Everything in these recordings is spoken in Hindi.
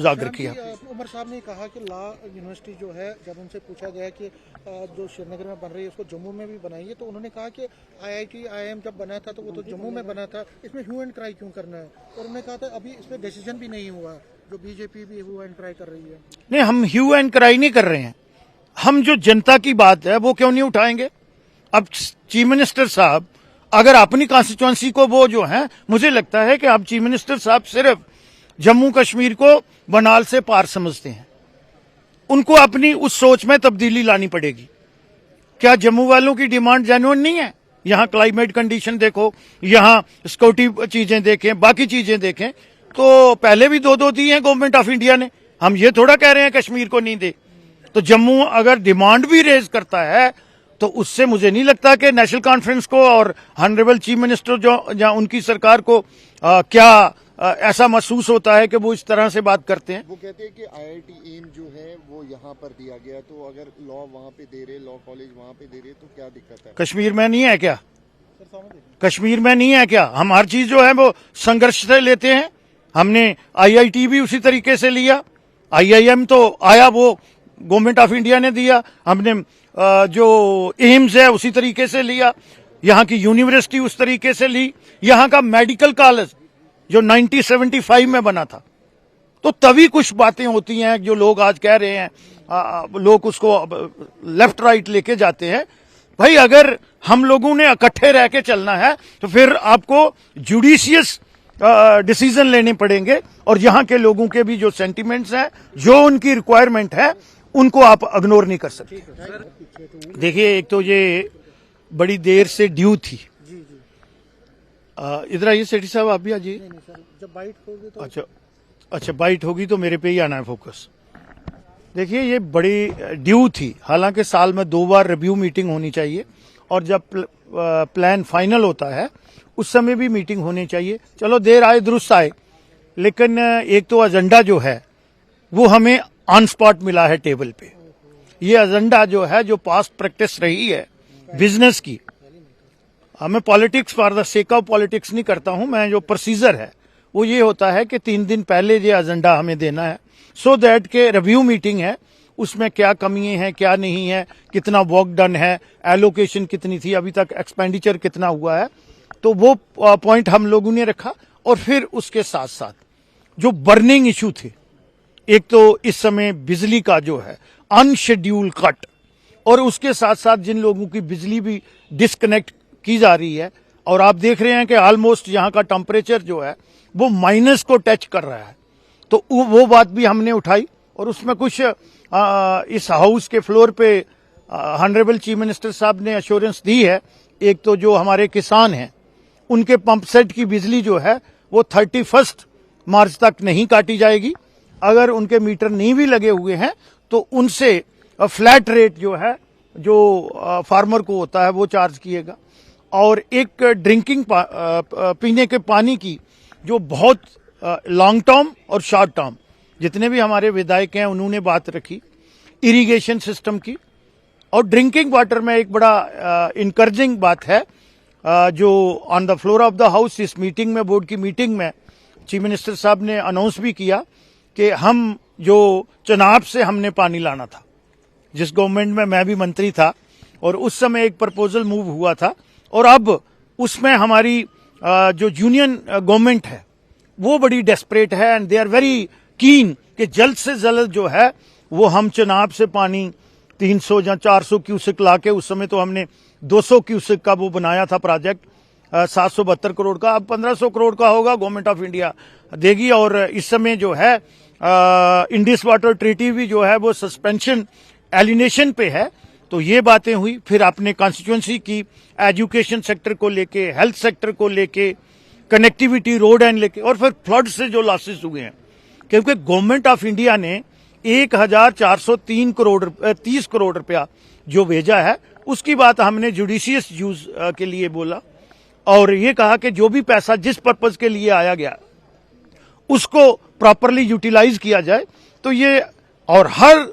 उजागर किया। उमर साहब ने कहा कि लॉ यूनिवर्सिटी जो है, जब उनसे पूछा गया कि जो श्रीनगर में बन रही है उसको जम्मू में भी बनाइए, तो उन्होंने कहा कि IIT IIM जब बना था तो वो तो जम्मू में बना था, इसमें ह्यू एंड क्राई क्यों करना है। और उन्होंने कहा था अभी इसमें डिसीजन भी नहीं हुआ, जो बीजेपी भी ह्यू एंड क्राई कर रही है। नहीं, हम ह्यू एंड क्राई नहीं कर रहे हैं, हम जो जनता की बात है वो क्यों नहीं उठाएंगे। अब चीफ मिनिस्टर साहब अगर अपनी कॉन्स्टिट्यूएंसी को वो जो है, मुझे लगता है कि अब चीफ मिनिस्टर साहब सिर्फ जम्मू कश्मीर को बनाल से पार समझते हैं। उनको अपनी उस सोच में तब्दीली लानी पड़ेगी। क्या जम्मू वालों की डिमांड जेन्युइन नहीं है? यहां क्लाइमेट कंडीशन देखो, यहां सिक्योरिटी चीजें देखें, बाकी चीजें देखें, तो पहले भी दो दी हैं गवर्नमेंट ऑफ इंडिया ने। हम ये थोड़ा कह रहे हैं कश्मीर को नहीं दे। तो जम्मू अगर डिमांड भी रेज करता है तो उससे मुझे नहीं लगता कि नेशनल कॉन्फ्रेंस को और ऑनरेबल चीफ मिनिस्टर जो उनकी सरकार को ऐसा महसूस होता है कि वो इस तरह से बात करते हैं। वो कहते हैं कि IIT एम जो है वो यहाँ पर दिया गया, तो अगर लॉ वहाँ पे दे रहे, लॉ कॉलेज वहाँ पे दे रहे, तो क्या दिक्कत है? कश्मीर में नहीं है क्या? कश्मीर में नहीं है क्या? हम हर चीज जो है वो संघर्ष से लेते हैं। हमने IIT भी उसी तरीके से लिया, IIM तो आया वो गवर्नमेंट ऑफ इंडिया ने दिया, हमने जो एम्स है उसी तरीके से लिया, यहाँ की यूनिवर्सिटी उस तरीके से ली, यहाँ का मेडिकल कॉलेज जो 1975 में बना था। तो तभी कुछ बातें होती हैं जो लोग आज कह रहे हैं, लोग उसको लेफ्ट राइट लेके जाते हैं। भाई अगर हम लोगों ने इकट्ठे रह के चलना है तो फिर आपको जुडिशियस डिसीजन लेने पड़ेंगे, और यहाँ के लोगों के भी जो सेंटिमेंट्स हैं, जो उनकी रिक्वायरमेंट है, उनको आप इग्नोर नहीं कर सकते। देखिए, एक तो ये बड़ी देर से ड्यू थी। इधर आइए सेठी साहब, आप भी आइए। जब बाइट होगी तो अच्छा बाइट होगी तो मेरे पे ही आना है फोकस। देखिए, ये बड़ी ड्यू थी, हालांकि साल में 2 बार रिव्यू मीटिंग होनी चाहिए, और जब प्लान फाइनल होता है उस समय भी मीटिंग होनी चाहिए। चलो देर आए दुरुस्त आए, लेकिन एक तो एजेंडा जो है वो हमें ऑन स्पॉट मिला है टेबल पे। ये एजेंडा जो है, जो पास्ट प्रैक्टिस रही है बिजनेस की, मैं politics for the sake of politics नहीं करता हूं, मैं जो प्रोसीजर है वो ये होता है कि 3 दिन पहले ये एजेंडा हमें देना है, सो दैट के रिव्यू मीटिंग है उसमें क्या कमियां हैं, क्या नहीं है, कितना वर्क डन है, एलोकेशन कितनी थी, अभी तक एक्सपेंडिचर कितना हुआ है, तो वो पॉइंट हम लोगों ने रखा। और फिर उसके साथ साथ जो बर्निंग इशू थे, एक तो इस समय बिजली का जो है अनशेड्यूल कट, और उसके साथ साथ जिन लोगों की बिजली भी डिस्कनेक्ट की जा रही है, और आप देख रहे हैं कि ऑलमोस्ट यहाँ का टेम्परेचर जो है वो माइनस को टच कर रहा है, तो वो बात भी हमने उठाई। और उसमें कुछ इस हाउस के फ्लोर पे ऑनरेबल चीफ मिनिस्टर साहब ने एश्योरेंस दी है। एक तो जो हमारे किसान हैं उनके पंप सेट की बिजली जो है वो 31 मार्च तक नहीं काटी जाएगी, अगर उनके मीटर नहीं भी लगे हुए हैं तो उनसे फ्लैट रेट जो है, जो फार्मर को होता है, वो चार्ज किएगा। और एक ड्रिंकिंग पीने के पानी की जो बहुत लॉन्ग टर्म और शॉर्ट टर्म, जितने भी हमारे विधायक हैं उन्होंने बात रखी इरिगेशन सिस्टम की। और ड्रिंकिंग वाटर में एक बड़ा इनकरेजिंग बात है, जो on the floor of the house इस मीटिंग में, बोर्ड की मीटिंग में चीफ मिनिस्टर साहब ने अनाउंस भी किया कि हम जो चुनाव से हमने पानी लाना था, जिस गवर्नमेंट में मैं भी मंत्री था, और उस समय एक प्रपोजल मूव हुआ था, और अब उसमें हमारी जो यूनियन गवर्नमेंट है वो बड़ी डेस्परेट है, and they are very keen कि जल्द से जल्द जो है वो हम चुनाव से पानी 300 या 400 क्यूसेक लाके, उस समय तो हमने 200 क्यूसेक का वो बनाया था प्रोजेक्ट 772 करोड़ का, अब 1500 करोड़ का होगा, गवर्नमेंट ऑफ इंडिया देगी। और इस समय जो है इंडिस वाटर ट्रीटी भी जो है वो सस्पेंशन एलिनेशन पे है। तो ये बातें हुई। फिर अपने कॉन्स्टिट्यूएंसी की एजुकेशन सेक्टर को लेके, हेल्थ सेक्टर को लेके, कनेक्टिविटी, रोड एंड लेके, और फिर फ्लड से जो लॉसेस हुए हैं, क्योंकि गवर्नमेंट ऑफ इंडिया ने 1430 करोड़ रुपया जो भेजा है, उसकी बात हमने जुडिशियस यूज के लिए बोला, और ये कहा कि जो भी पैसा जिस पर्पज के लिए आया गया उसको प्रॉपरली यूटिलाइज किया जाए। तो ये, और हर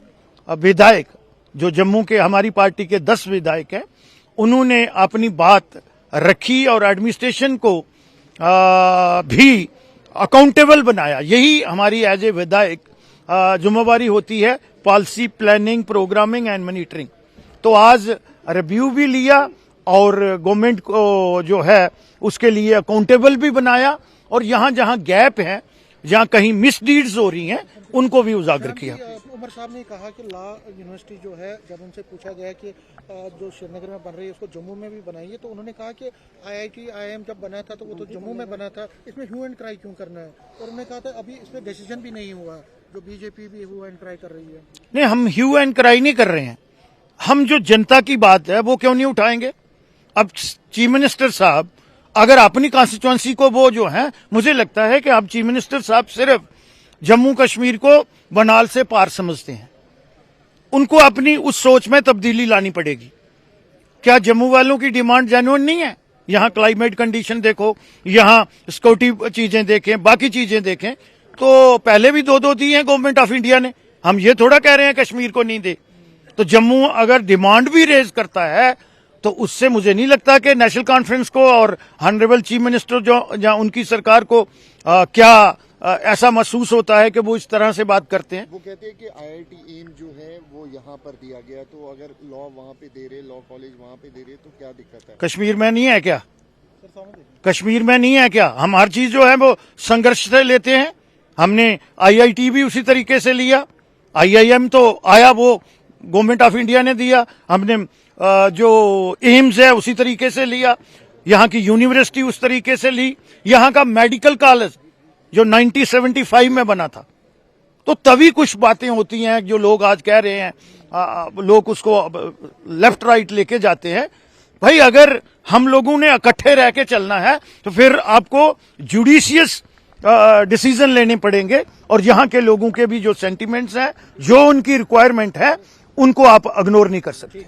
विधायक जो जम्मू के, हमारी पार्टी के 10 विधायक हैं, उन्होंने अपनी बात रखी और एडमिनिस्ट्रेशन को भी अकाउंटेबल बनाया। यही हमारी एज ए विधायक जिम्मेवारी होती है policy planning, programming and monitoring. तो आज रिव्यू भी लिया और गवर्नमेंट को जो है उसके लिए अकाउंटेबल भी बनाया, और यहां जहां गैप है, जहां कहीं मिसडीड्स हो रही हैं, उनको भी उजागर किया। उमर साहब ने कहा कि लॉ यूनिवर्सिटी जो है, जब उनसे पूछा गया कि जो श्रीनगर में बन रही है उसको जम्मू में भी बनाइए, तो उन्होंने कहा कि IIT IIM जब बना था तो वो तो जम्मू में बना था, इसमें ह्यू एंड क्राई क्यों करना है। और उन्होंने कहा था अभी इसमें डिसीजन भी नहीं हुआ, जो बीजेपी भी ह्यू एंड क्राई कर रही है। नहीं, हम ह्यू एंड क्राई नहीं कर रहे हैं। हम जो जनता की बात है वो क्यों नहीं उठाएंगे। अब चीफ मिनिस्टर साहब अगर अपनी कॉन्स्टिट्यूंसी को वो जो है, मुझे लगता है कि अब चीफ मिनिस्टर साहब सिर्फ जम्मू कश्मीर को बनाल से पार समझते हैं। उनको अपनी उस सोच में तब्दीली लानी पड़ेगी। क्या जम्मू वालों की डिमांड जेन्युइन नहीं है? यहां क्लाइमेट कंडीशन देखो, यहां सिक्योरिटी चीजें देखें, बाकी चीजें देखें, तो पहले भी दो दी हैं गवर्नमेंट ऑफ इंडिया ने। हम ये थोड़ा कह रहे हैं कश्मीर को नहीं दे। तो जम्मू अगर डिमांड भी रेज करता है तो उससे मुझे नहीं लगता कि नेशनल कॉन्फ्रेंस को और ऑनरेबल चीफ मिनिस्टर जो उनकी सरकार को ऐसा महसूस होता है कि वो इस तरह से बात करते हैं। वो कहते हैं कि IIT एम जो है वो यहाँ पर दिया गया, तो अगर लॉ वहाँ पे दे रहे, लॉ कॉलेज वहाँ पे दे रहे, तो क्या दिक्कत है? कश्मीर में नहीं है क्या? कश्मीर में नहीं है क्या? हम हर चीज जो है वो संघर्ष से लेते हैं। हमने IIT भी उसी तरीके से लिया, IIM तो आया वो गवर्नमेंट ऑफ इंडिया ने दिया, हमने जो एम्स है उसी तरीके से लिया, यहाँ की यूनिवर्सिटी उस तरीके से ली, यहाँ का मेडिकल कॉलेज जो 1975 में बना था। तो तभी कुछ बातें होती हैं जो लोग आज कह रहे हैं, लोग उसको लेफ्ट राइट लेके जाते हैं। भाई अगर हम लोगों ने इकट्ठे रह के चलना है तो फिर आपको जुडिशियस डिसीजन लेने पड़ेंगे, और यहाँ के लोगों के भी जो सेंटिमेंट्स हैं, जो उनकी रिक्वायरमेंट है, उनको आप इग्नोर नहीं कर सकते।